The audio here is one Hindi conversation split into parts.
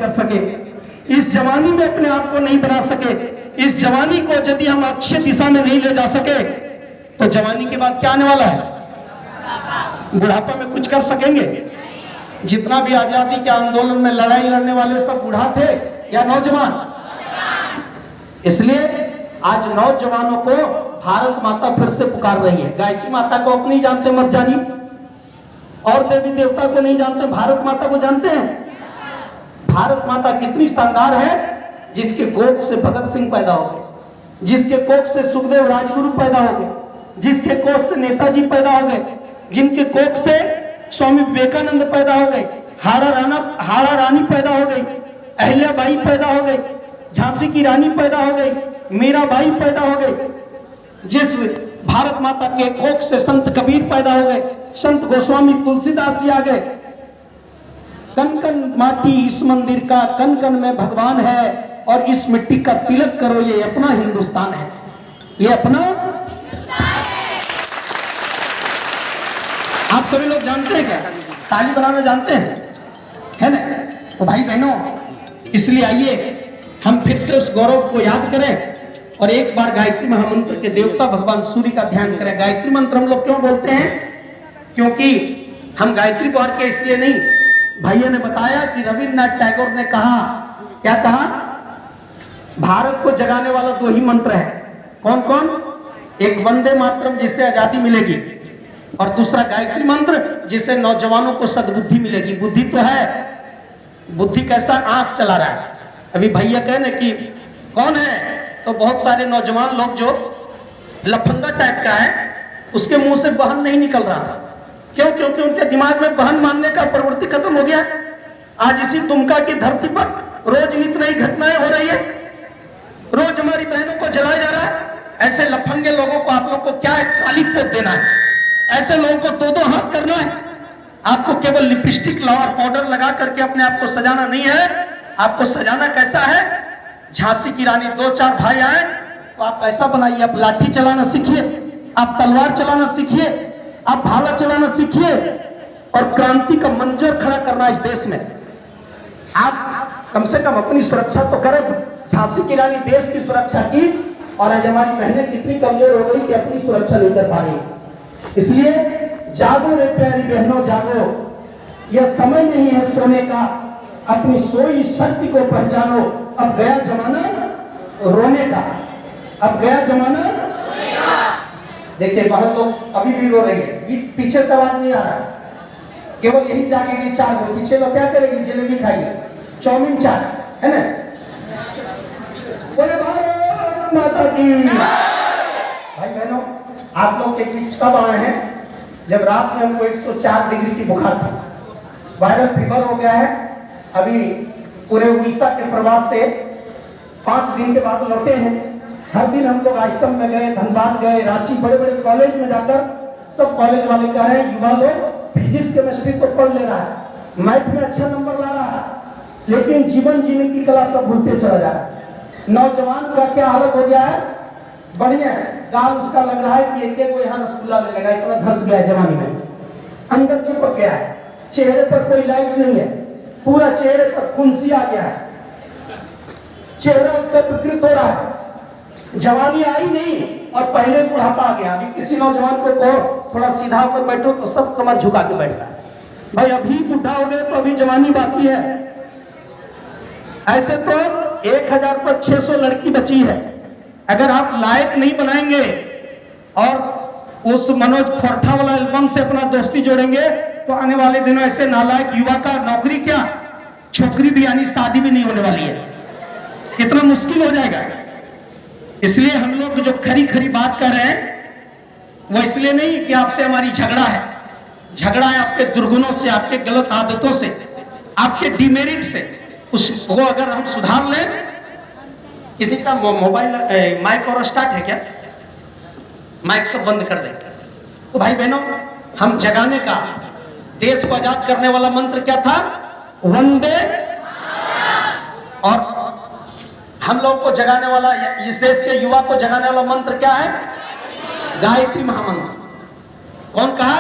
कर सके, इस जवानी में अपने आप को नहीं बना सके, इस जवानी को यदि हम अच्छी दिशा में नहीं ले जा सके तो जवानी के बाद क्या आने वाला है? बुढ़ापा में कुछ कर सकेंगे? जितना भी आजादी के आंदोलन में लड़ाई लड़ने वाले सब बूढ़ा थे या नौजवान? इसलिए आज नौजवानों को भारत माता फिर से पुकार रही है। गायत्री माता को अपनी जानते मत जानी, और देवी देवता को नहीं जानते, भारत माता को जानते हैं। भारत माता कितनी शानदार है, जिसके कोख से भगत सिंह पैदा हो गए, जिसके कोख से सुखदेव राजगुरु पैदा हो गए, जिसके कोख से नेताजी पैदा हो गए, जिनके कोख से स्वामी विवेकानंद पैदा हो गए, हाड़ा रानी पैदा हो गई, अहिल्याबाई पैदा हो गई, झांसी की रानी पैदा हो गई, मीराबाई पैदा हो गई, जिस भारत माता के कोख से संत कबीर पैदा हो गए, संत गोस्वामी तुलसीदास जी आ गए। कन कन माटी इस मंदिर का, कन कन में भगवान है, और इस मिट्टी का तिलक करो, ये अपना हिंदुस्तान है, ये अपना हिंदुस्तान है। आप सभी लोग जानते हैं क्या? ताली बनाना जानते हैं, है ना? तो भाई बहनों, इसलिए आइए हम फिर से उस गौरव को याद करें और एक बार गायत्री महामंत्र के देवता भगवान सूर्य का ध्यान करें। गायत्री मंत्र हम लोग क्यों बोलते हैं? क्योंकि हम गायत्री पढ़ के इसलिए नहीं, भैया ने बताया कि रविन्द्रनाथ टैगोर ने कहा, क्या कहा? भारत को जगाने वाला दो ही मंत्र है। कौन कौन? एक वंदे मातरम जिससे आजादी मिलेगी, और दूसरा गायत्री मंत्र जिससे नौजवानों को सद्बुद्धि मिलेगी। बुद्धि तो है, बुद्धि कैसा? आंख चला रहा है। अभी भैया कहे ना कि कौन है, तो बहुत सारे नौजवान लोग जो लफंगा टाइप का है, उसके मुंह से बहन नहीं निकल रहा था। क्यों? क्योंकि उनके दिमाग में बहन मानने का प्रवृत्ति खत्म हो गया। आज इसी दुमका की धरती पर रोज नित नई घटनाएं हो रही है, रोज हमारी बहनों को जलाया जा रहा है। ऐसे लफंगे लोगों को आप लोग को क्या है? काली पोत देना है। ऐसे लोगों को दो हाथ करना है। आपको केवल लिपस्टिक और पाउडर लगा करके अपने आप को सजाना नहीं है। आपको सजाना कैसा है? झांसी की रानी, दो चार भाई आए तो आप ऐसा बनाइए, आप लाठी चलाना सीखिए, आप तलवार चलाना सीखिए, आप भाला चलाना सीखिए, और क्रांति का मंजर खड़ा करना इस देश में। आप कम से कम अपनी सुरक्षा तो करें। झांसी की रानी देश की सुरक्षा की, और आज हमारी बहनें कितनी कमजोर हो गई कि अपनी सुरक्षा नहीं कर पा रही। इसलिए जागो रे प्यारी बहनों जागो, यह समय नहीं है सोने का, अपनी सोई शक्ति को पहचानो। अब गया जमाना रोने का, अब गया जमाना। देखिए बहन लोग अभी भी रो रही है, पीछे से आवाज नहीं आ रहा है, केवल यही जागेगी 4 बजे। पीछे लोग क्या करेगी? जलेबी खाएगी, चाउमीन चाट, है ना? बोले भारत माता की। भाई बहनों, आप लोग के बीच कब आए हैं? जब रात में हमको 104 डिग्री की बुखार थी, वायरल फीवर हो गया है। अभी पूरे उड़ीसा के प्रवास से 5 दिन के बाद लौटे हैं। हर दिन हम लोग आश्रम में गए, धनबाद गए, रांची, बड़े बड़े कॉलेज में जाकर सब कॉलेज वाले कह रहे हैं युवा लोग फिजिक्स केमिस्ट्री तो पढ़ ले रहा है, मैथ में अच्छा नंबर ला रहा है, लेकिन जीवन जीने की कला सब भूलते चला जा रहा है। नौजवान का क्या हालत हो गया है? बढ़िया है, गाल उसका लग रहा है कि एक को यहाँ रसगुल्ला ले लगा, इतना धंस गया जवानी में, अंदर चिपक गया है, चेहरे पर कोई लाइट नहीं है, पूरा चेहरे पर फुंसी आ गया है, चेहरा उसका विकृत हो रहा है, जवानी आई नहीं और पहले बुढ़ापा आ गया। अभी किसी नौजवान को कहो थोड़ा सीधा होकर बैठो तो सब कमर झुका के बैठता है। भाई अभी बूढ़ा हो गए तो अभी जवानी बाकी है। ऐसे तो 1000 पर 600 लड़की बची है। अगर आप लायक नहीं बनाएंगे और उस मनोज खोरठा वाला एल्बम से अपना दोस्ती जोड़ेंगे तो आने वाले दिनों ऐसे नालायक युवा का नौकरी क्या, छोकरी भी यानी शादी भी नहीं होने वाली है। कितना मुश्किल हो जाएगा। इसलिए हम लोग जो खरी खरी बात कर रहे हैं वो इसलिए नहीं कि आपसे हमारी झगड़ा है, झगड़ा है आपके दुर्गुणों से, आपके गलत आदतों से, आपके डिमेरिट से। उसको अगर हम सुधार लें। किसी का मोबाइल माइक और स्टार्ट है क्या? माइक सब बंद कर दें। तो भाई बहनों, हम जगाने का, देश को आजाद करने वाला मंत्र क्या था? वंदे। और हम लोग को जगाने वाला, इस देश के युवा को जगाने वाला मंत्र क्या है? गायत्री महामंत्र। कौन कहा?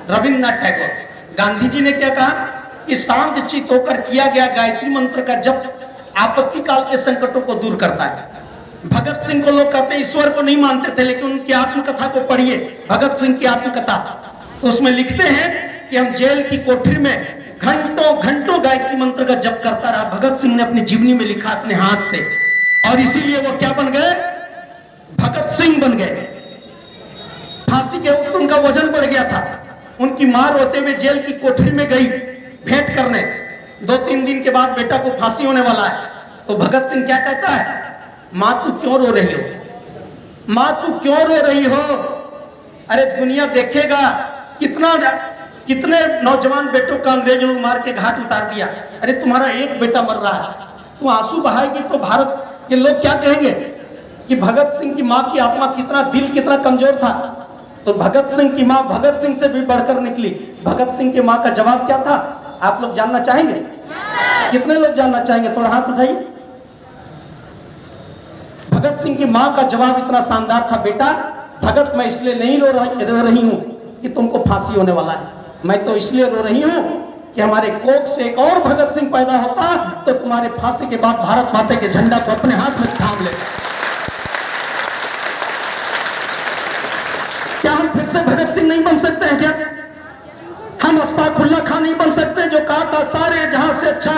रविन्द्रनाथ टैगोर। गांधी जी ने क्या कहा? कि शांत चित्त होकर किया गया गायत्री मंत्र का जप आपत्ति काल के संकटों को दूर करता है। भगत सिंह को लोग कहते ईश्वर को नहीं मानते थे, लेकिन उनकी आत्मकथा को पढ़िए, भगत सिंह की आत्मकथा, तो उसमें लिखते हैं कि हम जेल की कोठरी में घंटों घंटों गायत्री मंत्र का जप करता रहा। भगत सिंह ने अपनी जीवनी में लिखा अपने हाथ से, और इसीलिए वो क्या बन गए? भगत सिंह बन गए। फांसी के वक्त उनका वजन बढ़ गया था। उनकी मां रोते हुए जेल की कोठरी में गई भेंट करने। 2-3 दिन के बाद बेटा को फांसी होने वाला है, तो भगत सिंह क्या कहता है? मां तू क्यों रो रही हो? मां तू क्यों रो रही हो? अरे दुनिया देखेगा कितने नौजवान बेटों का अंग्रेज लोग मार के घाट उतार दिया। अरे तुम्हारा एक बेटा मर रहा है, तुम आंसू बहाएगी तो भारत के लोग क्या कहेंगे कि भगत सिंह की मां की आत्मा कितना कमजोर था। तो भगत सिंह की मां भगत सिंह से भी बढ़कर निकली। भगत सिंह की मां का जवाब क्या था? आप लोग जानना चाहेंगे? कितने लोग जानना चाहेंगे? थोड़ा हाथ उठाइए। भगत सिंह की मां का जवाब इतना शानदार था, बेटा भगत मैं इसलिए नहीं रो रही हूं कि तुमको फांसी होने वाला है, मैं तो इसलिए रो रही हूं कि हमारे कोख से एक और भगत सिंह पैदा होता तो तुम्हारे फांसी के बाद भारत माता के झंडा को अपने हाथ में थाम ले। क्या हम फिर से भगत सिंह नहीं बन सकते हैं? क्या हम अस्तगफुरुल्लाह खान नहीं बन सकते जो कहा था सारे जहां से अच्छा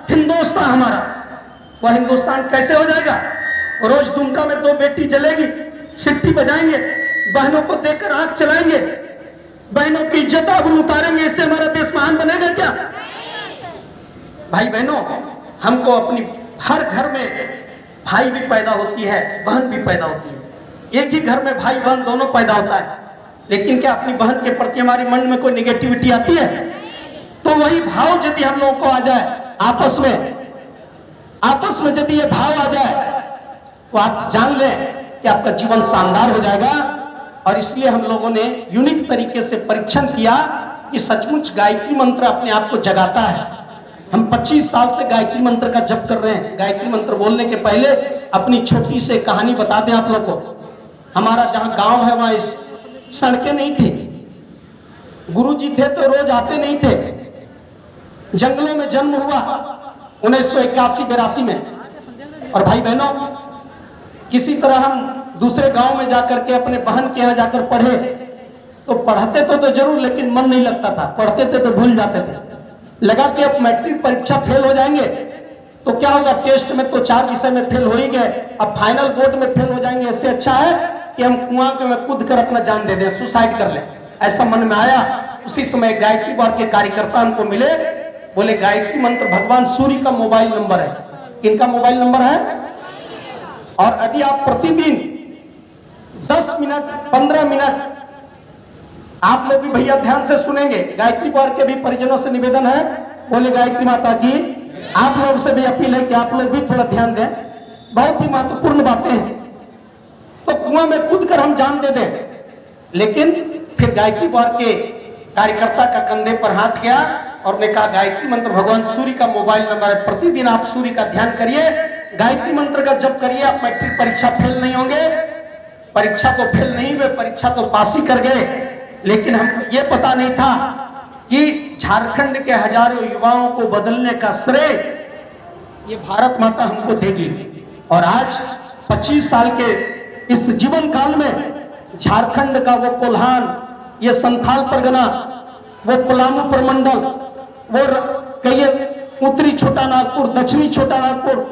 हिंदुस्तान हमारा? वह हिंदुस्तान कैसे हो जाएगा? रोज दुमका में 2 बेटी जलेगी, सिट्टी बजाएंगे, बहनों को देखकर आंख चलाएंगे, बहनों की इज्जत आबरू उतारेंगे, इससे हमारा देश महान बनेगा क्या? भाई बहनों, हमको अपनी हर घर में भाई भी पैदा होती है, बहन भी पैदा होती है। एक ही घर में भाई बहन दोनों पैदा होता है, लेकिन क्या अपनी बहन के प्रति हमारे मन में कोई निगेटिविटी आती है? तो वही भाव यदि हम लोगों को आ जाए आपस में यदि ये भाव आ जाए तो आप जान लें कि आपका जीवन शानदार हो जाएगा। और इसलिए हम लोगों ने यूनिक तरीके से परीक्षण किया कि सचमुच गायत्री मंत्र अपने आप को जगाता है। हम 25 साल से गायत्री मंत्र का जप कर रहे हैं। गायत्री मंत्र बोलने के पहले अपनी छोटी सी कहानी बता दें आप लोग को। हमारा जहां गांव है वहां सड़कें नहीं थी, गुरुजी थे तो रोज आते नहीं थे। जंगलों में जन्म हुआ 1981-82 में। और भाई बहनों, किसी तरह हम दूसरे गांव में जाकर के अपने बहन के यहाँ जाकर पढ़े, तो पढ़ते तो जरूर, लेकिन मन नहीं लगता था। पढ़ते थे तो भूल जाते थे। लगा कि अब मैट्रिक परीक्षा फेल हो जाएंगे तो क्या होगा, टेस्ट में तो 4 विषय में फेल हो ही गए, अब फाइनल बोर्ड में फेल हो जाएंगे। इससे अच्छा है कि हम कुआं में कूद कर अपना जान दे दें, सुसाइड कर लें। ऐसा मन में आया। उसी समय गायत्री बार के कार्यकर्ता हमको मिले, बोले गायत्री मंत्र भगवान सूर्य का मोबाइल नंबर है। किनका मोबाइल नंबर है? और यदि आप प्रतिदिन 10 मिनट 15 मिनट, आप लोग भी भैया ध्यान से सुनेंगे, गायत्री बार के भी परिजनों से निवेदन है, बोले गायत्री माता की आप लोग से भी अपील है कि आप लोग भी थोड़ा ध्यान दें, बहुत ही महत्वपूर्ण बातें हैं। तो कुआं में कूद कर हम जान दे दें। लेकिन फिर गायत्री बार के कार्यकर्ता का कंधे पर हाथ गया और ने कहा गायत्री मंत्र भगवान सूर्य का मोबाइल नंबर है, प्रतिदिन आप सूर्य का ध्यान करिए, गायत्री मंत्र का जप करिए, आप मैट्रिक परीक्षा फेल नहीं होंगे। परीक्षा तो फेल नहीं हुए, परीक्षा तो पास ही कर गए। लेकिन हमको ये पता नहीं था कि झारखंड के हजारों युवाओं को बदलने का श्रेय ये भारत माता हमको देगी। और आज 25 साल के इस जीवन काल में झारखंड का वो कोल्हान, ये संथाल परगना, वो पलामू प्रमंडल, वो कहिए उत्तरी छोटा नागपुर, दक्षिणी छोटा नागपुर,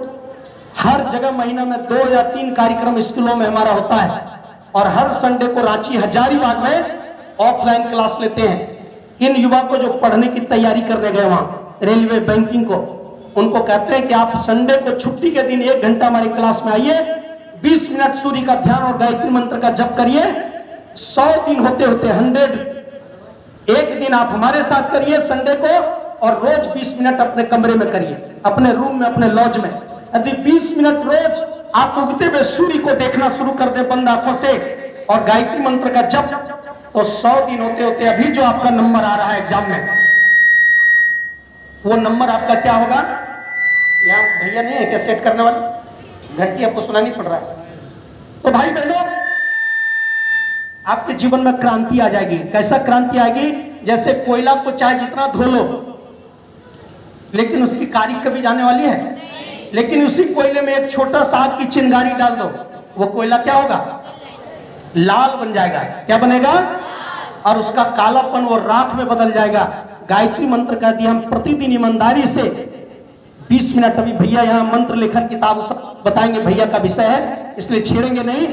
हर जगह महीना में 2 या 3 कार्यक्रम स्कूलों में हमारा होता है। और हर संडे को रांची हजारीबाग में ऑफलाइन क्लास लेते हैं। इन युवा को जो पढ़ने की तैयारी करने गए वहां रेलवे बैंकिंग को, उनको कहते हैं कि आप संडे को छुट्टी के दिन 1 घंटा हमारी क्लास में आइए, 20 मिनट सूर्य का ध्यान और गायत्री मंत्र का जप करिए। 100 दिन होते होते 100, एक दिन आप हमारे साथ करिए संडे को, और रोज 20 मिनट अपने कमरे में करिए, अपने रूम में, अपने लॉज में। यदि 20 मिनट रोज आप उगते हुए सूर्य को देखना शुरू कर दे बंद आंखों से और गायत्री मंत्र का जप, तो 100 दिन होते होते अभी जो आपका नंबर आ रहा है एग्जाम में, वो नंबर आपका क्या होगा? यहाँ भैया नहीं है क्या सेट करने वाले? घंटी आपको सुनानी पड़ रहा है। तो भाई बहनों, आपके जीवन में क्रांति आ जाएगी। कैसा क्रांति आएगी? जैसे कोयला को चाहे जितना धो लो, लेकिन उसकी कारी कभी जाने वाली है? लेकिन उसी कोयले में एक छोटा सा आग की चिंगारी डाल दो, वो कोयला क्या होगा? लाल बन जाएगा। क्या बनेगा? और उसका कालापन वो राख में बदल जाएगा। गायत्री मंत्र का दिया हम प्रतिदिन ईमानदारी से 20 मिनट, अभी भैया यहाँ मंत्र लेखन किताब सब बताएंगे, भैया का विषय है इसलिए छेड़ेंगे नहीं।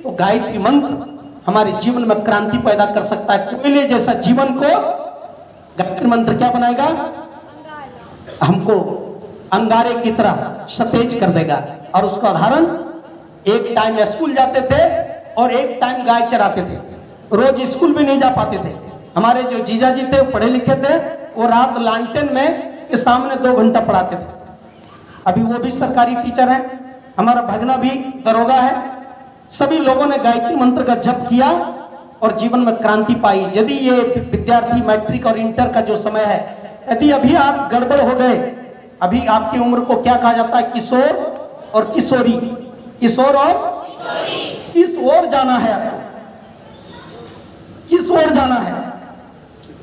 तो गायत्री मंत्र हमारे जीवन में क्रांति पैदा कर सकता है। कोयले जैसा जीवन को गायत्री मंत्र क्या बनाएगा? हमको अंगारे की तरह सतेज कर देगा। और उसका उदाहरण, एक टाइम स्कूल जाते थे और एक टाइम गाय चराते थे, रोज स्कूल भी नहीं जा पाते थे। हमारे जो जीजा जी थे पढ़े लिखे थे, वो रात लालटेन में के सामने 2 घंटा पढ़ाते थे। अभी वो भी सरकारी टीचर है, हमारा भगना भी दरोगा है। सभी लोगों ने गायत्री मंत्र का जप किया और जीवन में क्रांति पाई। यदि ये विद्यार्थी मैट्रिक और इंटर का जो समय है, यदि अभी आप गड़बड़ हो गए, अभी आपकी उम्र को क्या कहा जाता है? किशोर और किशोरी। किशोर और किस ओर जाना है आपको? किस ओर जाना है?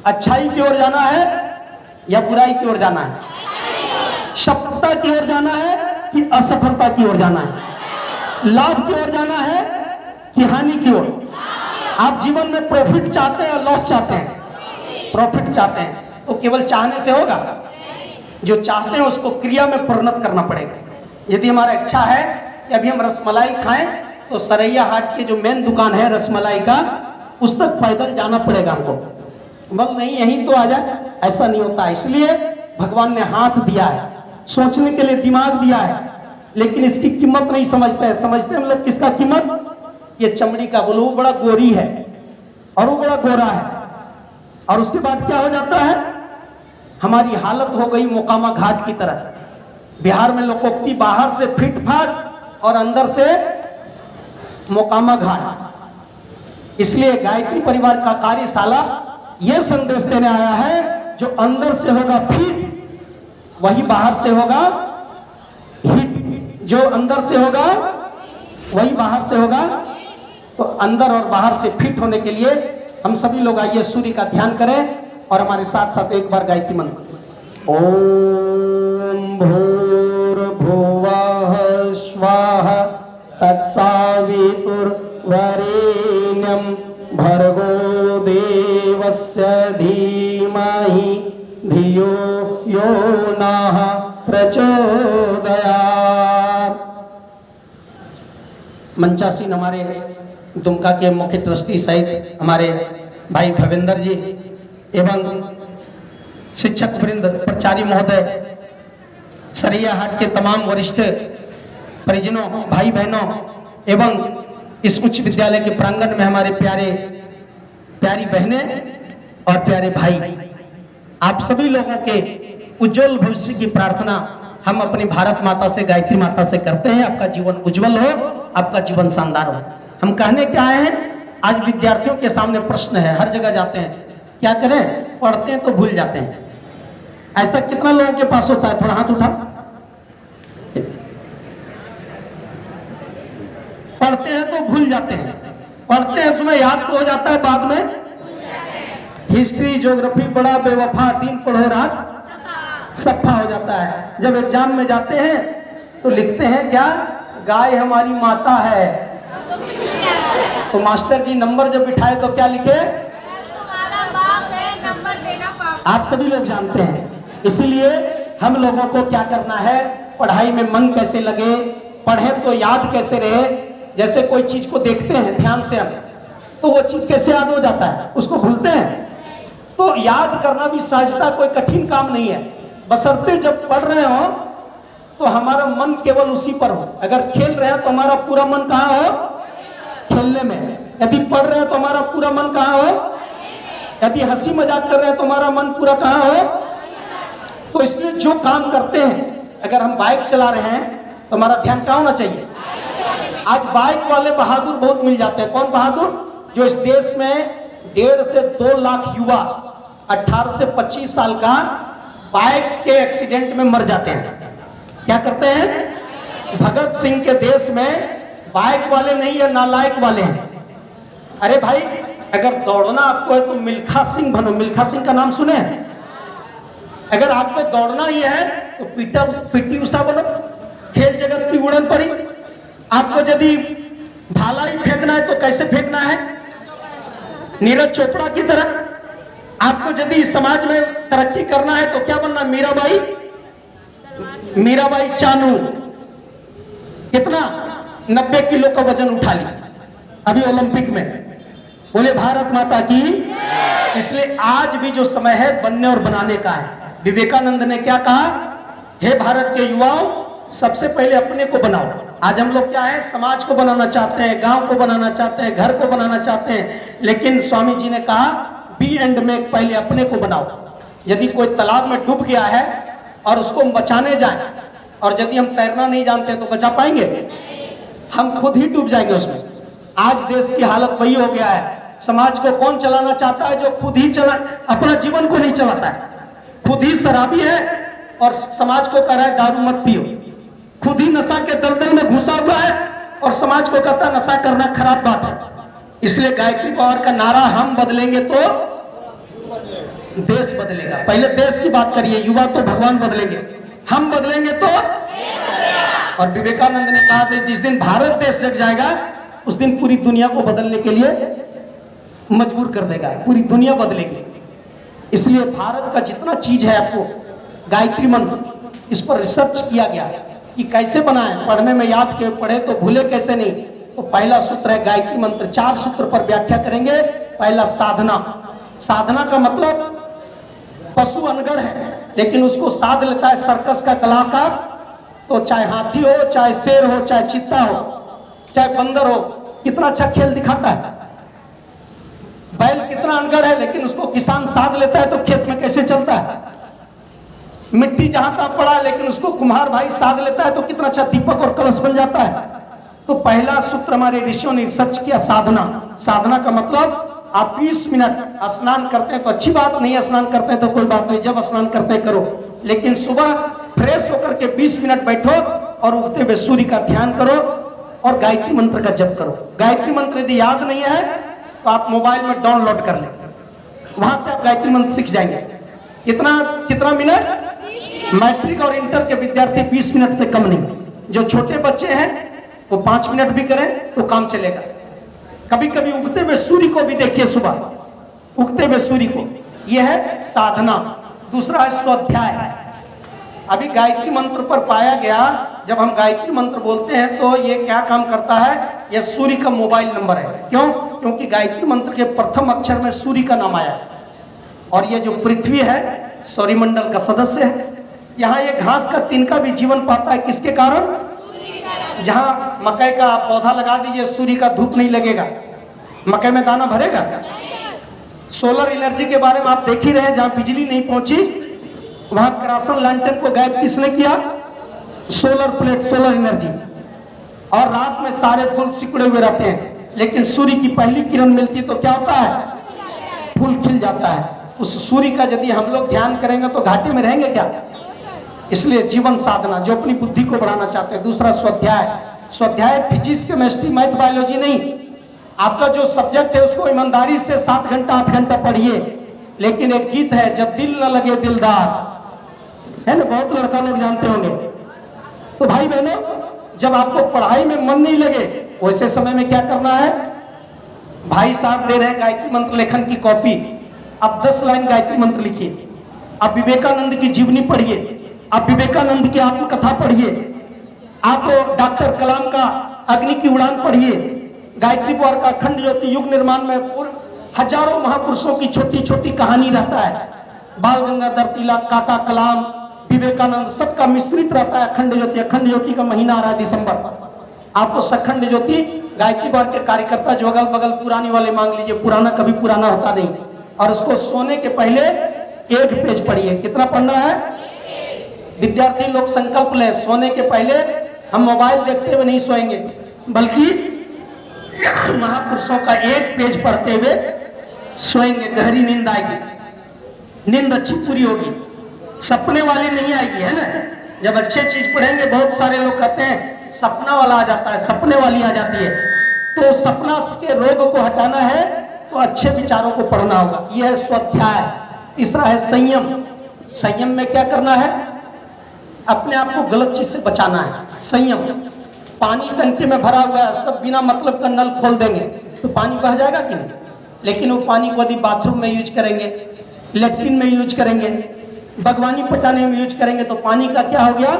अच्छाई की ओर जाना है या बुराई की ओर जाना है? सफलता की ओर जाना है कि असफलता की ओर जाना है? लाभ की ओर जाना है कि हानि की ओर? आप जीवन में प्रॉफिट चाहते हैं या लॉस चाहते हैं? प्रॉफिट चाहते हैं तो केवल चाहने से होगा? जो चाहते हैं उसको क्रिया में परिणत करना पड़ेगा। यदि हमारा इच्छा है कि अभी हम रसमलाई खाएं, तो सरैया हाट की जो मेन दुकान है रसमलाई का, उस तक पैदल जाना पड़ेगा हमको। बल नहीं यहीं तो आ जाए, ऐसा नहीं होता। इसलिए भगवान ने हाथ दिया है, सोचने के लिए दिमाग दिया है, लेकिन इसकी कीमत नहीं समझते हैं। समझते हैं मतलब किसका कीमत? ये चमड़ी का। बोलो वो बड़ा गोरी है और वो बड़ा गोरा है, और उसके बाद क्या हो जाता है? हमारी हालत हो गई मोकामा घाट की तरह। बिहार में लोकोक्ति, बाहर से फिट फाट और अंदर से मोकामा घाट। इसलिए गायत्री परिवार का कार्यशाला यह संदेश देने आया है, जो अंदर से होगा फिट, वही बाहर से होगा हिट। जो अंदर से होगा वही बाहर से होगा। तो अंदर और बाहर से फिट होने के लिए हम सभी लोग आइए सूर्य का ध्यान करें और हमारे साथ साथ एक बार गायत्री मंत्र। ओम भूर्भुवः स्वः तत्सवितुर्वरेण्यं भर्गो देवस्य धीमहि धियो यो नः प्रचोदयात्। मंचासीन हमारे दुमका के मुख्य ट्रस्टी सहित हमारे भाई भवेंद्र जी एवं शिक्षक वृंद, प्राचार्य महोदय, सरैया हाट के तमाम वरिष्ठ परिजनों, भाई बहनों एवं इस उच्च विद्यालय के प्रांगण में हमारे प्यारी बहनें और प्यारे भाई, आप सभी लोगों के उज्जवल भविष्य की प्रार्थना हम अपनी भारत माता से, गायत्री माता से करते हैं। आपका जीवन उज्जवल हो, आपका जीवन शानदार हो। हम कहने क्या आए हैं? आज विद्यार्थियों के सामने प्रश्न है, हर जगह जाते हैं, क्या करें? पढ़ते हैं तो भूल जाते हैं। ऐसा कितना लोगों के पास होता है? थोड़ा हाथ उठा। पढ़ते हैं तो भूल जाते हैं, पढ़ते हैं उसमें याद तो हो जाता है, बाद में हिस्ट्री ज्योग्राफी बड़ा बेवफा, दिन पढ़ो रात सफा हो जाता है। जब एग्जाम में जाते हैं तो लिखते हैं क्या? गाय हमारी माता है। तो मास्टर जी नंबर जब बिठाए तो क्या लिखे? तुम्हारा बाप है, नंबर देना पाप। आप सभी लोग जानते हैं। इसीलिए हम लोगों को क्या करना है? पढ़ाई में मन कैसे लगे, पढ़े तो याद कैसे रहे। जैसे कोई चीज को देखते हैं ध्यान से हम, तो वो चीज कैसे याद हो जाता है? उसको भूलते हैं। तो याद करना भी सहजता, कोई कठिन काम नहीं है, बशर्ते जब पढ़ रहे हो तो हमारा मन केवल उसी पर हो। अगर खेल रहे हैं तो हमारा पूरा मन कहाँ हो? खेलने में। यदि पढ़ रहे हैं तो हमारा पूरा मन कहाँ हो? यदि हंसी मजाक कर रहे हैं तो हमारा मन पूरा कहाँ हो? तो इसलिए जो काम करते हैं, अगर हम बाइक चला रहे हैं तो हमारा ध्यान कहाँ होना चाहिए? आज बाइक वाले बहादुर बहुत मिल जाते हैं। कौन बहादुर? जो इस देश में 1.5 से 2 लाख युवा 18 से 25 साल का बाइक के एक्सीडेंट में मर जाते हैं। क्या करते हैं? भगत सिंह के देश में बाइक वाले नहीं है, नालायक वाले हैं। अरे भाई, अगर दौड़ना आपको है तो मिल्खा सिंह बनो। मिल्खा सिंह का नाम सुने? अगर आपको दौड़ना ही है तो पीटी उषा बनो, खेल जगत की उड़न पड़ी। आपको यदि भाला ही फेंकना है तो कैसे फेंकना है? नीरज चोपड़ा की तरह। आपको यदि समाज में तरक्की करना है तो क्या बनना? मीराबाई चानू कितना 90 किलो का वजन उठा लिया अभी ओलंपिक में। बोले भारत माता की। इसलिए आज भी जो समय है बनने और बनाने का है। विवेकानंद ने क्या कहा? हे भारत के युवाओं, सबसे पहले अपने को बनाओ। आज हम लोग क्या है, समाज को बनाना चाहते हैं, गांव को बनाना चाहते हैं, घर को बनाना चाहते हैं, लेकिन स्वामी जी ने कहा बी एंड मेक, पहले अपने को बनाओ। यदि कोई तालाब में डूब गया है और उसको हम बचाने जाए और यदि हम तैरना नहीं जानते तो बचा पाएंगे? हम खुद ही डूब जाएंगे उसमें। आज देश की हालत वही हो गया है। समाज को कौन चलाना चाहता है? जो खुद ही अपना जीवन को नहीं चलाता है, खुद ही शराबी है और समाज को कह रहा है दारू मत पियो। खुद ही नशा के दलदल में घुसा हुआ है और समाज को कहता है नशा करना खराब बात है। इसलिए गायत्री पावर का नारा, हम बदलेंगे तो देश बदलेगा। पहले देश की बात करिए, युवा तो भगवान बदलेंगे, हम बदलेंगे तो। और विवेकानंद ने कहा था जिस दिन भारत देश जग जाएगा उस दिन पूरी दुनिया को बदलने के लिए मजबूर कर देगा, पूरी दुनिया बदलेगी। इसलिए भारत का जितना चीज है, आपको गायत्री मंत्र, इस पर रिसर्च किया गया कि कैसे बनाएं, पढ़ने में याद के पढ़े तो भूले कैसे नहीं। तो पहला सूत्र है गायत्री मंत्र। 4 सूत्र पर व्याख्या करेंगे। पहला साधना। साधना का मतलब पशु अनगढ़ है लेकिन उसको साध लेता है सर्कस का कलाकार। तो चाहे हाथी हो, चाहे शेर हो, चाहे चीता हो, चाहे बंदर हो, कितना अच्छा खेल दिखाता है। बैल कितना अनगढ़ है लेकिन उसको किसान साध लेता है तो खेत में कैसे चलता है। मिट्टी जहां तक पड़ा है लेकिन उसको कुम्हार भाई साध लेता है तो कितना अच्छा दीपक और कलश बन जाता है। तो पहला सूत्र हमारे ऋषियों ने रिसर्च किया, साधना। साधना का मतलब आप 20 मिनट स्नान करते हैं तो अच्छी बात, नहीं स्नान करते हैं तो कोई बात नहीं, जब स्नान करते हैं करो, लेकिन सुबह फ्रेश होकर के 20 मिनट बैठो और उगते हुए सूर्य का ध्यान करो और गायत्री मंत्र का जप करो। गायत्री मंत्र यदि याद नहीं है तो आप मोबाइल में डाउनलोड कर लें, वहां से आप गायत्री मंत्र सीख जाएंगे। कितना मिनट? मैट्रिक और इंटर के विद्यार्थी 20 मिनट से कम नहीं। जो छोटे बच्चे हैं वो 5 मिनट भी करें तो काम चलेगा। कभी कभी उगते हुए सूर्य को भी देखिए, सुबह उगते हुए सूर्य को, यह है साधना। दूसरा है स्वाध्याय। अभी गायत्री मंत्र पर पाया गया, जब हम गायत्री मंत्र बोलते हैं तो ये क्या काम करता है, यह सूर्य का मोबाइल नंबर है। क्यों? क्योंकि गायत्री मंत्र के प्रथम अक्षर में सूर्य का नाम आया और ये जो पृथ्वी है सौरमंडल का सदस्य है। यहाँ ये घास का तिनका भी जीवन पाता है, किसके कारण? जहाँ मकई का पौधा लगा दीजिए, सूर्य का धूप नहीं लगेगा, मकई में दाना भरेगा। सोलर एनर्जी के बारे में आप देख ही रहे हैं, जहाँ बिजली नहीं पहुंची वहां केरोसिन लैंटर्न को गायब किसने किया? Solar plate, solar energy. और रात में सारे फूल सिकुड़े हुए रहते हैं, लेकिन सूर्य की पहली किरण मिलती है तो क्या होता है? फूल खिल जाता है। उस सूर्य का यदि हम लोग ध्यान करेंगे तो घाटे में रहेंगे क्या? इसलिए जीवन साधना, जो अपनी बुद्धि को बढ़ाना चाहते हैं। दूसरा स्वाध्याय। स्वाध्याय फिजिक्स, केमिस्ट्री, मैथ, बायोलॉजी नहीं, आपका जो सब्जेक्ट है उसको ईमानदारी से 7 घंटा 8 घंटा पढ़िए। लेकिन एक गीत है, जब दिल न लगे दिलदार, है ना, बहुत लड़का लोग जानते होंगे। तो भाई बहनों, जब आपको पढ़ाई में मन नहीं लगे वैसे समय में क्या करना है? भाई साहब दे रहे हैं गायत्री मंत्र लेखन की कॉपी, आप 10 लाइन गायत्री मंत्र लिखिए। आप विवेकानंद की जीवनी पढ़िए, आप विवेकानंद की आत्मकथा पढ़िए, आप डॉक्टर कलाम का अग्नि की उड़ान पढ़िए, गायत्री पावर का अखंड ज्योति युग निर्माण में हजारों महापुरुषों की छोटी छोटी कहानी रहता है। बाल गंगाधर तिलक, काका कलाम, विवेकानंद, सबका मिश्रित रहता है अखंड ज्योति। अखंड ज्योति का महीना आ रहा है दिसंबर। आपको अखंड ज्योति गायत्री पावर के कार्यकर्ता जो अगल बगल पुरानी वाले मांग लीजिए, पुराना कभी पुराना होता नहीं। और उसको सोने के पहले 1 पेज पढ़िए। कितना पढ़ना है? विद्यार्थी लोग संकल्प ले, सोने के पहले हम मोबाइल देखते हुए नहीं सोएंगे, बल्कि महापुरुषों का 1 पेज पढ़ते हुए सोएंगे। गहरी नींद आएगी, नींद अच्छी पूरी होगी, सपने वाली नहीं आएगी, है ना। जब अच्छे चीज पढ़ेंगे, बहुत सारे लोग कहते हैं सपना वाला आ जाता है, सपने वाली आ जाती है। तो सपना के रोग को हटाना है तो अच्छे विचारों को पढ़ना होगा। यह है स्वाध्याय। तीसरा है संयम। संयम में क्या करना है? अपने आप को गलत चीज से बचाना है। संयम। पानी टंकी में भरा हुआ है, सब बिना मतलब का नल खोल देंगे तो पानी बह जाएगा कि नहीं? लेकिन वो पानी को यदि बाथरूम में यूज करेंगे, लेट्रिन में यूज करेंगे, बागवानी पटाने में यूज करेंगे तो पानी का क्या हो गया?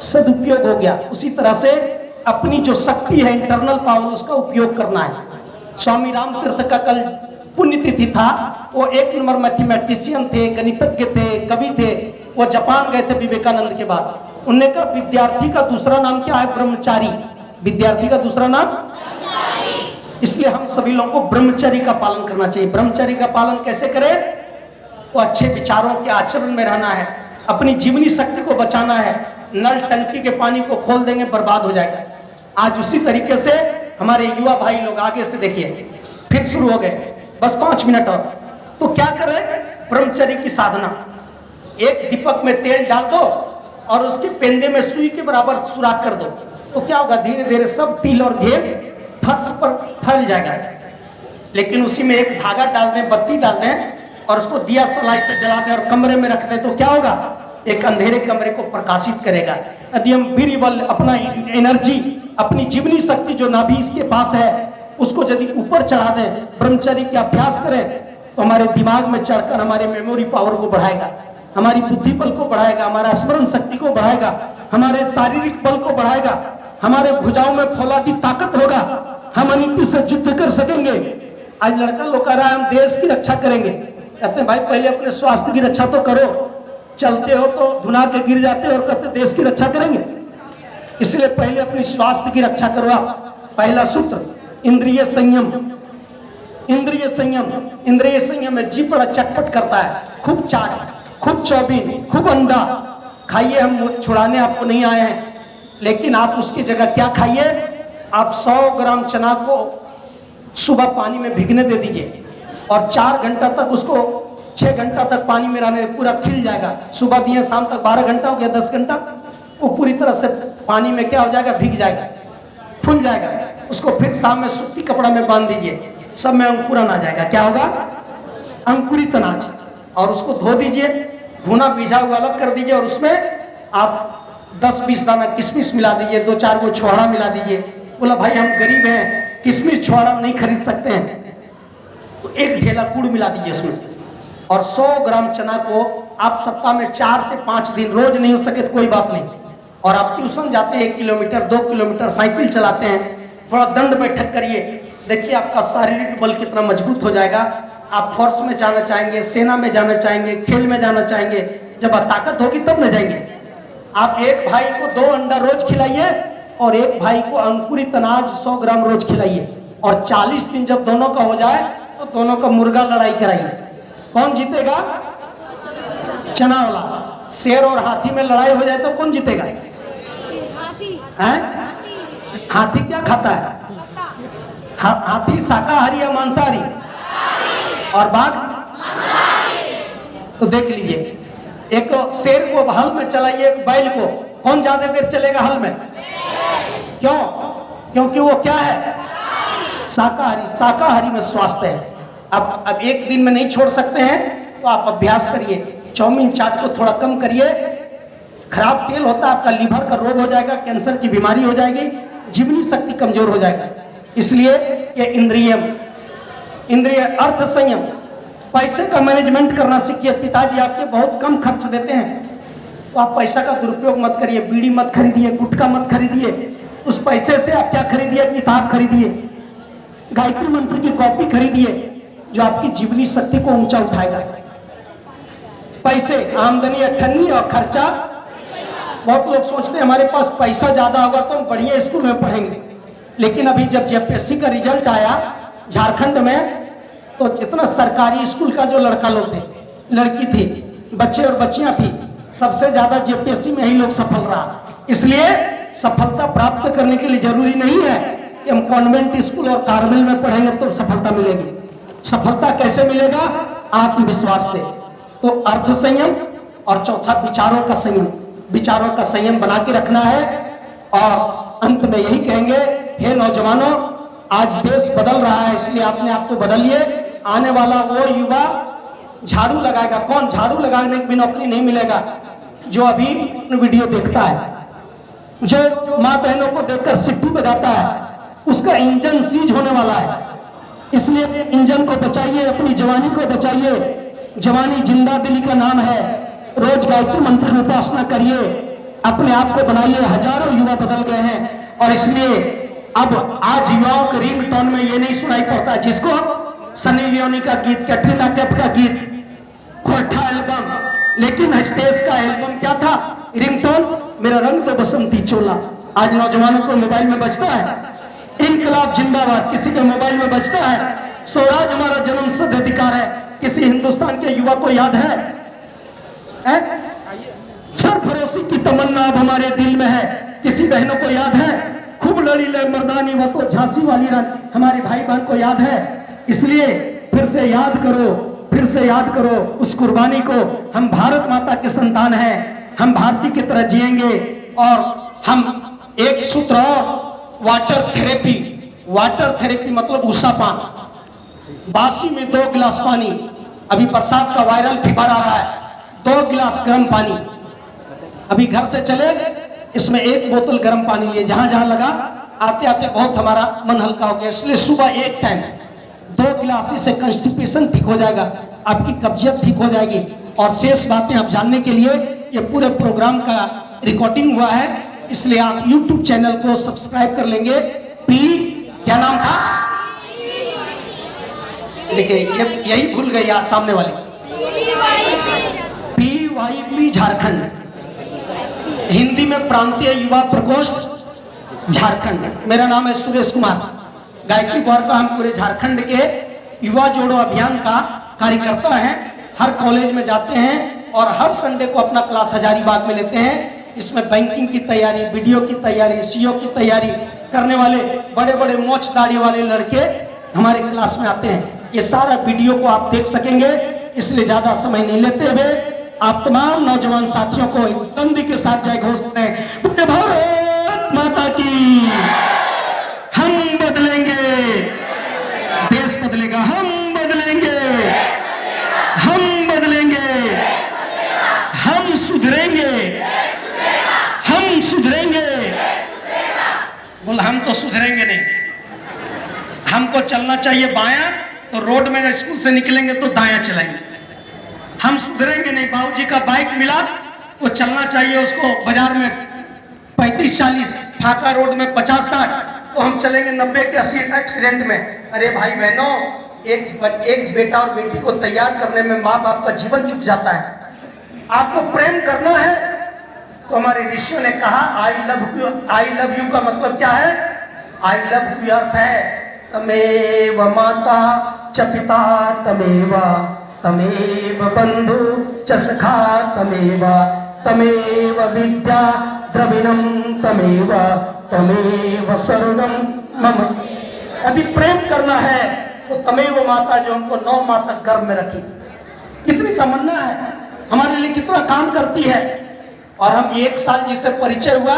सदुपयोग हो गया। उसी तरह से अपनी जो शक्ति है, इंटरनल पावर, उसका उपयोग करना है। स्वामी रामतीर्थ का कल पुण्यतिथि था। वो एक नंबर मैथमेटिशियन थे, गणितज्ञ थे, कवि थे। वो जापान गए थे विवेकानंद के बाद। उन्होंने कहा विद्यार्थी का दूसरा नाम क्या है? ब्रह्मचारी। विद्यार्थी का दूसरा नाम? इसलिए हम सभी लोगों को ब्रह्मचर्य का पालन करना चाहिए। ब्रह्मचर्य का पालन कैसे करें? तो अच्छे विचारों के आचरण में रहना है, अपनी जीवनी शक्ति को बचाना है। नल टंकी के पानी को खोल देंगे, बर्बाद हो जाएगा। आज उसी तरीके से हमारे युवा भाई लोग आगे से देखिए फिर शुरू हो गए, बस 5 मिनट और। तो क्या करें? ब्रह्मचर्य की साधना। एक दीपक में तेल डाल दो और उसके पेंदे में सुई के बराबर सुराख कर दो, तो क्या होगा? धीरे धीरे सब तिल और घेर फर्श पर फैल जाएगा। लेकिन उसी में एक धागा डाल दें, बत्ती डाल दें और उसको दिया सलाई से जला दें और कमरे में रख दें, तो क्या होगा? एक अंधेरे कमरे को प्रकाशित करेगा। यदि हम वीर्य बल, अपना एनर्जी, अपनी जीवनी शक्ति जो नाभि इसके पास है, उसको यदि ऊपर चढ़ा दें, ब्रह्मचर्य के अभ्यास करें, तो हमारे दिमाग में चढ़कर हमारे मेमोरी पावर को बढ़ाएगा, हमारी बुद्धि बल को बढ़ाएगा, हमारा स्मरण शक्ति को बढ़ाएगा, हमारे शारीरिक बल को बढ़ाएगा, हमारे भुजाओं में फौलादी ताकत होगा, हम अनिति से युद्ध कर सकेंगे। आज लड़का लोग कह रहा है हम देश की रक्षा करेंगे। कहते हैं भाई पहले अपने स्वास्थ्य की रक्षा तो करो। चलते हो तो धुना के गिर जाते हो और कहते देश की रक्षा करेंगे। इसलिए पहले अपनी स्वास्थ्य की रक्षा करो आप। पहला सूत्र इंद्रिय संयम। इंद्रिय संयम, इंद्रिय संयम में जी बड़ा चटपट करता है। खूब चाट, खूब चौबीन, खूब अंडा खाइए। हम छुड़ाने आपको नहीं आए हैं, लेकिन आप उसकी जगह क्या खाइए? आप 100 ग्राम चना को सुबह पानी में भिगने दे दीजिए और 4 घंटा तक उसको 6 घंटा तक पानी में रहने, पूरा खिल जाएगा। सुबह दिए शाम तक 12 घंटा हो गया, 10 घंटा, वो पूरी तरह से पानी में क्या हो जाएगा? भीग जाएगा, फूल जाएगा। उसको फिर शाम में सूती कपड़ा में बांध दीजिए, सब में अंकुरन आ जाएगा। क्या होगा? अंकुरित अनाज। और उसको धो दीजिए, भुना बीजा हुआ अलग कर दीजिए और उसमें आप 10-20 दाना किशमिश मिला दीजिए, 2-4 को छोड़ा मिला दीजिए। बोला भाई हम गरीब हैं, किशमिश छोड़ा नहीं खरीद सकते हैं, तो 1 ढेला गुड़ मिला दीजिए उसमें। और 100 ग्राम चना को आप सप्ताह में 4 से 5 दिन, रोज नहीं हो सके तो कोई बात नहीं। और आप ट्यूशन जाते हैं 1 किलोमीटर 2 किलोमीटर साइकिल चलाते हैं, थोड़ा दंड बैठक करिए, देखिए आपका शारीरिक बल कितना मजबूत हो जाएगा। आप फोर्स में जाना चाहेंगे, सेना में जाना चाहेंगे, खेल में जाना चाहेंगे, जब ताकत होगी तब न जाएंगे। आप एक भाई को 2 अंडा रोज खिलाइए और एक भाई को अंकुरित अनाज 100 ग्राम रोज खिलाइए, और 40 दिन जब दोनों का हो जाए तो दोनों का मुर्गा लड़ाई कराइए। कौन जीतेगा? चना वाला। शेर और हाथी में लड़ाई हो जाए तो कौन जीतेगा? हाथी क्या खाता है? हाथी शाकाहारी या मांसाहारी? और बाघ? तो देख लीजिए, एक शेर को हल में चलाइए, एक बैल को, कौन ज्यादा देर चलेगा हल में? क्यों? क्योंकि वो क्या है? शाकाहारी। शाकाहारी में स्वास्थ्य है। अब एक दिन में नहीं छोड़ सकते हैं तो आप अभ्यास करिए, चाउमीन चाट को थोड़ा कम करिए। खराब तेल होता है, आपका लीवर का रोग हो जाएगा, कैंसर की बीमारी हो जाएगी, जीवनी शक्ति कमजोर हो जाएगा। इसलिए ये इंद्रिय अर्थ संयम, पैसे का मैनेजमेंट करना सीखिए। पिताजी आपके बहुत कम खर्च देते हैं, तो आप पैसा का दुरुपयोग मत करिए। बीड़ी मत खरीदिए, गुटखा मत खरीदिए। उस पैसे से आप क्या खरीदिए? किताब खरीदिए, गायत्री मंत्र की कॉपी खरीदिए, जो आपकी जीवनी शक्ति को ऊंचा उठाएगा। पैसे, आमदनी अठन्नी और खर्चा। बहुत लोग सोचते हैं हमारे पास पैसा ज्यादा होगा तो हम बढ़िया स्कूल में पढ़ेंगे, लेकिन अभी जब जेपीएससी का रिजल्ट आया झारखंड में, तो जितना सरकारी स्कूल का जो लड़का लोग थे, लड़की थी, बच्चे और बच्चियां थी, सबसे ज्यादा जेपीएससी में ही लोग सफल रहा। इसलिए सफलता प्राप्त करने के लिए जरूरी नहीं है कि हम कॉन्वेंट स्कूल और कार्मेल में पढ़ेंगे तो सफलता मिलेगी। सफलता कैसे मिलेगा? आत्मविश्वास से। तो अर्थ संयम, और चौथा विचारों का संयम। विचारों का संयम बना के रखना है। और अंत में यही कहेंगे, हे नौजवानों, आज देश बदल रहा है, इसलिए आपने आपको बदलिए। आने वाला वो युवा झाड़ू लगाएगा। कौन झाड़ू लगाने में नौकरी नहीं मिलेगा? जो अभी वीडियो देखता है, जो माँ बहनों को देखकर सिट्टी बजाता है, उसका इंजन सीज होने वाला है। इसलिए इंजन को बचाइए, अपनी जवानी को बचाइए। जवानी जिंदा दिली का नाम है। रोज गायत्री मंत्र में उपासना करिए, अपने आप को बनाइए। हजारों युवा बदल गए हैं और इसलिए अब आज युवाओं के रिंगटोन में ये नहीं सुनाई पड़ता जिसको सनी लियोनी का गीत, कैटरीना कैफ का गीत, खोटा एल्बम, लेकिन स्टेज का एल्बम क्या था? रिंगटोन मेरा रंग तो बसंती चोला। आज नौजवानों को मोबाइल में बजता है इनकलाब जिंदाबाद, किसी के मोबाइल में बजता है स्वराज हमारा जन्मसिद्ध अधिकार है। किसी हिंदुस्तान के युवा को याद है? सरफरोशी की तमन्ना अब हमारे दिल में है। किसी बहनों को याद है? खूब लड़ी ले मर्दानी वो तो झांसी वाली रानी, हमारे भाई बहन को याद है? इसलिए फिर से याद करो, फिर से याद करो उस कुर्बानी को। हम भारत माता के संतान हैं, हम भारतीय की तरह जिएंगे। और हम एक सूत्र और, वाटर थेरेपी। वाटर थेरेपी मतलब ऊषा पान, बासी में 2 गिलास पानी। अभी बरसात का वायरल फीवर आ रहा है, 2 गिलास गर्म पानी। अभी घर से चले, इसमें 1 बोतल गर्म पानी लिए, जहां जहां लगा आते आते बहुत हमारा मन हल्का हो गया। इसलिए सुबह एक टाइम 2 गिलास से कंस्टिपेशन ठीक हो जाएगा, आपकी कब्जियत ठीक हो जाएगी। और शेष बातें आप जानने के लिए ये पूरे प्रोग्राम का रिकॉर्डिंग हुआ है, इसलिए आप YouTube चैनल को सब्सक्राइब कर लेंगे। क्या नाम था? देखिए यही भूल गई यार सामने वाले। PYP झारखंड, हिंदी में प्रांतीय युवा प्रकोष्ठ झारखंड। मेरा नाम है सुरेश कुमार। गायत्री गौर का हम पूरे झारखंड के युवा जोड़ो अभियान का कार्यकर्ता हैं। हर कॉलेज में जाते हैं और हर संडे को अपना क्लास हजारीबाग में लेते हैं। इसमें बैंकिंग की तैयारी, वीडियो की तैयारी, सीओ की तैयारी करने वाले बड़े बड़े मोछ दाढ़ी वाले लड़के हमारे क्लास में आते हैं। ये सारा वीडियो को आप देख सकेंगे, इसलिए ज्यादा समय नहीं लेते हुए आप तमाम नौजवान साथियों को बंदी के साथ जय घोष करें। बोले भारत माता की। हम बदलेंगे, देश बदलेगा। हम बदलेंगे, हम बदलेंगे, हम सुधरेंगे, हम सुधरेंगे। बोल हम तो सुधरेंगे नहीं, हमको चलना चाहिए बायां, तो रोड में स्कूल से निकलेंगे तो दायां चलाएंगे। हम सुधरेंगे नहीं। बाबूजी का बाइक मिला तो चलना चाहिए उसको, बाजार में 35-40, फाका रोड में 50-60, तो हम चलेंगे 90 के 80 एक्सीडेंट में। अरे भाई बहनों, एक बेटा और बेटी को तैयार करने में माँ बाप का जीवन चुक जाता है। आपको प्रेम करना है तो हमारे ऋषियों ने कहा आई लव यू का मतलब क्या है? आई लव यू अर्थ है तमेव माता च पिता तमेव, तमेव बंधु च सखा तमेव, तमेव विद्या द्रविणम तमेव, तमेव सर्वम मम। यदि प्रेम करना है तो तमेव माता, जो हमको 9 माह तक गर्भ में रखी, कितनी तमन्ना है, हमारे लिए कितना काम करती है। और हम 1 साल जिससे परिचय हुआ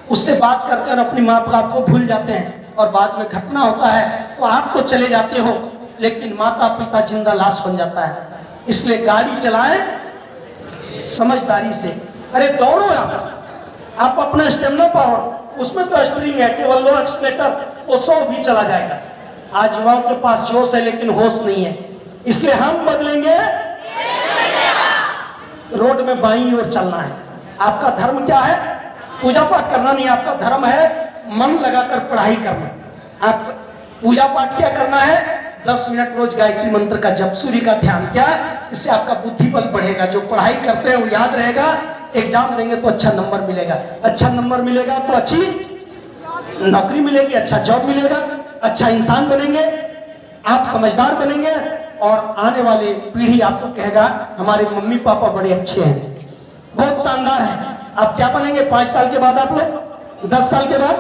उससे बात करते और अपनी माँ बाप को भूल जाते हैं, और बाद में घटना होता है तो आप तो चले जाते हो, लेकिन माता पिता जिंदा लाश बन जाता है। इसलिए गाड़ी चलाएं समझदारी से। अरे दौड़ो आप अपना स्टेमिना पावर, उसमें तो स्ट्रिंग है, केवल लो एक्सीलेटर, वो 100 भी चला जाएगा। आज युवाओं के पास जोश है लेकिन होश नहीं है। इसलिए हम बदलेंगे, रोड में बाईं ओर चलना है। आपका धर्म क्या है? पूजा पाठ करना नहीं, आपका धर्म है मन लगाकर पढ़ाई करना। आप पूजा पाठ क्या करना है? 10 मिनट रोज गायत्री मंत्र का जप, सूर्य का ध्यान। क्या? इससे आपका बुद्धि बल बढ़ेगा। जो पढ़ाई करते हैं वो याद रहेगा, एग्जाम देंगे तो अच्छा नंबर मिलेगा, अच्छा नंबर मिलेगा तो अच्छी नौकरी मिलेगी, अच्छा जॉब मिलेगा, अच्छा इंसान बनेंगे, आप समझदार बनेंगे, और आने वाली पीढ़ी आपको कहेगा हमारे मम्मी पापा बड़े अच्छे हैं, बहुत शानदार है। आप क्या बनेंगे 5 साल के बाद? आप लोग 10 साल के बाद?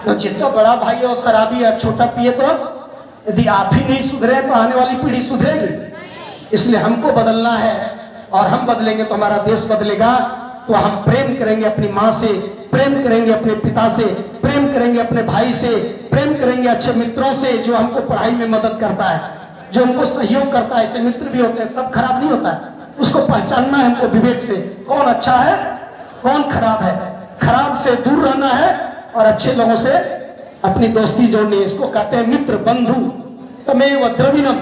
तो जिसका बड़ा भाई है वो शराबी है, छोटा पिए, तो यदि आप ही नहीं सुधरे तो आने वाली पीढ़ी सुधरेगी। इसलिए हमको बदलना है, और हम बदलेंगे तो हमारा देश बदलेगा। तो हम प्रेम करेंगे अपनी माँ से, प्रेम करेंगे अपने पिता से, प्रेम करेंगे अपने भाई से, प्रेम करेंगे अच्छे मित्रों से जो हमको पढ़ाई में मदद करता है। जो हमको सहयोग करता है, ऐसे मित्र भी होते हैं, सब खराब नहीं होता है, उसको पहचानना है हमको विवेक से, कौन अच्छा है कौन खराब है। खराब से दूर रहना है और अच्छे लोगों से अपनी दोस्ती जोड़नी है। इसको कहते हैं मित्र, बंधु, तमेव द्रविणम,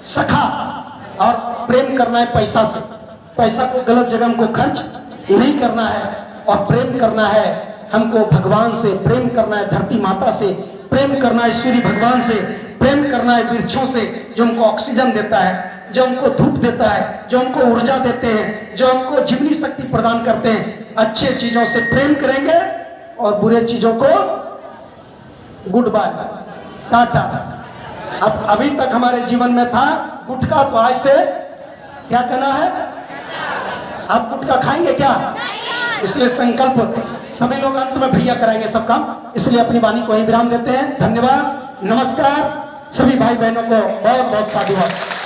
सखा। और प्रेम करना है पैसा से, पैसा को गलत जगह हमको खर्च नहीं करना है। और प्रेम करना है हमको भगवान से, प्रेम करना है धरती माता से, प्रेम करना है सूर्य भगवान से, प्रेम करना है वृक्षों से जो हमको ऑक्सीजन देता है, जो हमको धूप देता है, जो हमको ऊर्जा देते हैं, जो हमको जीवनी शक्ति प्रदान करते हैं। अच्छे चीजों से प्रेम करेंगे और बुरे चीजों को गुड बाय, टाटा। अब अभी तक हमारे जीवन में था गुटखा, तो आज से क्या कहना है, आप गुटखा खाएंगे क्या? इसलिए संकल्प सभी लोग अंत में भैया कराएंगे सब काम, इसलिए अपनी वाणी को ही विराम देते हैं। धन्यवाद, नमस्कार। सभी भाई बहनों को बहुत बहुत साधुवाद।